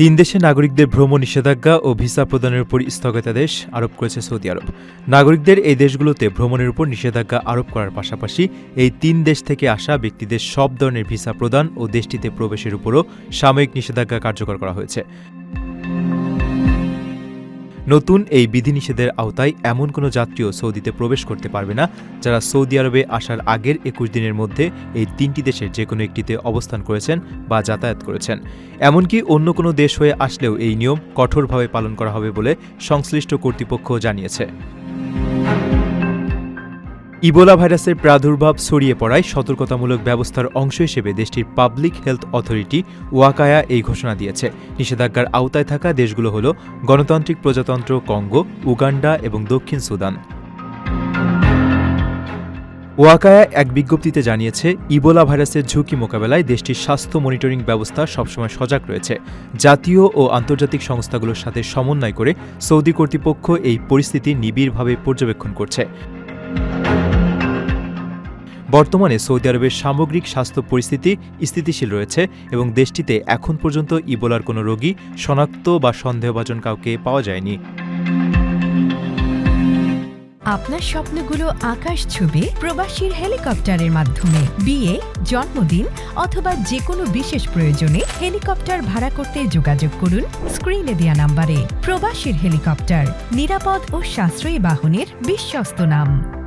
তিন দেশের নাগরিকদের ভ্রমণ নিষেধাজ্ঞা ও ভিসা প্রদানের উপর স্থগিতাদেশ আরোপ করেছে সৌদি আরব। নাগরিকদের এই দেশগুলোতে ভ্রমণের উপর নিষেধাজ্ঞা আরোপ করার পাশাপাশি এই তিন দেশ থেকে আসা ব্যক্তিদের সব ধরনের ভিসা প্রদান ও দেশটিতে প্রবেশের উপরও সাময়িক নিষেধাজ্ঞা কার্যকর করা হয়েছে। নতুন এই বিধিনিষেধের আওতায় এমন কোনো যাত্রীও সৌদিতে প্রবেশ করতে পারবে না যারা সৌদি আরবে আসার আগের ২১ দিনের মধ্যে এই তিনটি দেশের যে কোনো একটিতে অবস্থান করেছেন বা যাতায়াত করেছেন। এমনকি অন্য কোনো দেশ হয়ে আসলেও এই নিয়ম কঠোরভাবে পালন করা হবে বলে সংশ্লিষ্ট কর্তৃপক্ষ জানিয়েছে। ইবোলা ভাইরাসের প্রাদুর্ভাব ছড়িয়ে পড়ায় সতর্কতামূলক ব্যবস্থার অংশ হিসেবে দেশটির পাবলিক হেলথ অথরিটি ওয়াকায়া এই ঘোষণা দিয়েছে। নিষেধাজ্ঞার আওতায় থাকা দেশগুলো হল গণতান্ত্রিক প্রজাতন্ত্র কঙ্গো, উগান্ডা এবং দক্ষিণ সুদান। ওয়াকায়া এক বিজ্ঞপ্তিতে জানিয়েছে, ইবোলা ভাইরাসের ঝুঁকি মোকাবেলায় দেশটির স্বাস্থ্য মনিটরিং ব্যবস্থা সবসময় সজাগ রয়েছে। জাতীয় ও আন্তর্জাতিক সংস্থাগুলোর সাথে সমন্বয় করে সৌদি কর্তৃপক্ষ এই পরিস্থিতি নিবিড়ভাবে পর্যবেক্ষণ করছে। বর্তমানে সৌদি আরবের সামগ্রিক স্বাস্থ্য পরিস্থিতি স্থিতিশীল রয়েছে এবং দেশটিতে এখন পর্যন্ত ইবোলার কোনো রোগী শনাক্ত বা সন্দেহভাজন কাউকে পাওয়া যায়নি। আপনার স্বপ্নগুলো আকাশ ছুবে প্রবাসীর হেলিকপ্টারের মাধ্যমে। বিয়ে, জন্মদিন অথবা যে কোনো বিশেষ প্রয়োজনে হেলিকপ্টার ভাড়া করতে যোগাযোগ করুন স্ক্রিনে দেয়া নাম্বারে। প্রবাসীর হেলিকপ্টার, নিরাপদ ও সাশ্রয়ী বাহনের বিশ্বস্ত নাম।